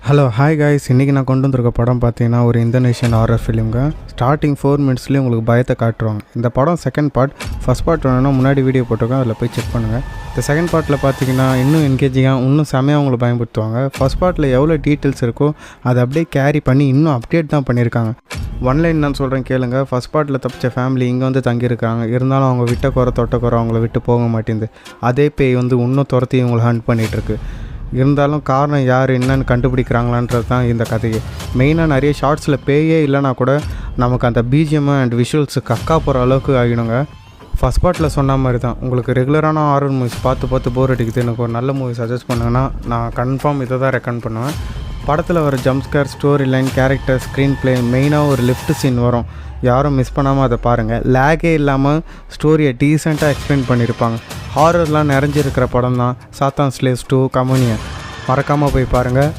Hello hi guys, இன்றைக்கி நான் கொண்டு வந்திருக்க படம் பார்த்தீங்கன்னா ஒரு இந்தோனேஷியன் ஹாரர் ஃபிலிம்ங்க. ஸ்டார்டிங் 4 மினிட்ஸ்லேயே உங்களுக்கு பயத்தை காட்டுருவாங்க. இந்த படம் செகண்ட் பார்ட். ஃபஸ்ட் பார்ட் வேணும்னா முன்னாடி வீடியோ போட்டிருக்கோம், அதில் போய் செக் பண்ணுங்கள். இந்த செகண்ட் பார்ட்டில் பார்த்தீங்கன்னா இன்னும் என்கேஜிங்காக இன்னும் செமையாக உங்களை பயன்படுத்துவாங்க. ஃபஸ்ட் பார்ட்டில் எவ்வளோ டீட்டெயில்ஸ் இருக்கோ அதை அப்படியே கேரி பண்ணி இன்னும் அப்டேட் தான் பண்ணியிருக்காங்க. ஒன்லைன் நான் சொல்கிறேன் கேளுங்க. ஃபஸ்ட் பார்ட்டில் தப்பிச்ச ஃபேமிலி இங்கே வந்து தங்கியிருக்காங்க. இருந்தாலும் அவங்க விட்ட குறை தொட்ட குறை அவங்கள விட்டு போக மாட்டேங்குது. அதே பேய் வந்து இன்னும் துரத்தி இவங்களை ஹண்ட் பண்ணிகிட்ருக்கு. இருந்தாலும் காரணம் யார் என்னன்னு கண்டுபிடிக்கிறாங்களான்றது தான் இந்த கதையை. மெயினாக நிறைய ஷார்ட்ஸில் பேயே இல்லைனா கூட நமக்கு அந்த பிஜிஎம் அண்ட் விஷுவல்ஸு கக்கா போகிற அளவுக்கு ஆகிடுங்க. ஃபஸ்ட் பார்ட்டில் சொன்ன மாதிரி தான், உங்களுக்கு ரெகுலரான ஹாரர் மூவிஸ் பார்த்து போர் அடிக்குது, எனக்கு ஒரு நல்ல மூவி சஜஸ்ட் பண்ணுங்கன்னா நான் கன்ஃபார்ம் இதை தான் ரெக்கமெண்ட் பண்ணுவேன். படத்தில் வர jump scare, story line, character, screen play, மெயினாக ஒரு லிஃப்ட் சீன் வரும். யாரும் மிஸ் பண்ணாமல் அதை பாருங்கள். லேகே இல்லாமல் ஸ்டோரியை டீசெண்டாக எக்ஸ்பிளைன் பண்ணியிருப்பாங்க. ஹாரர்லாம் நிறைஞ்சிருக்கிற படம் தான் சாத்தான் ஸ்லேவ்ஸ் 2 கமோனியன். மறக்காமல் போய் பாருங்கள்.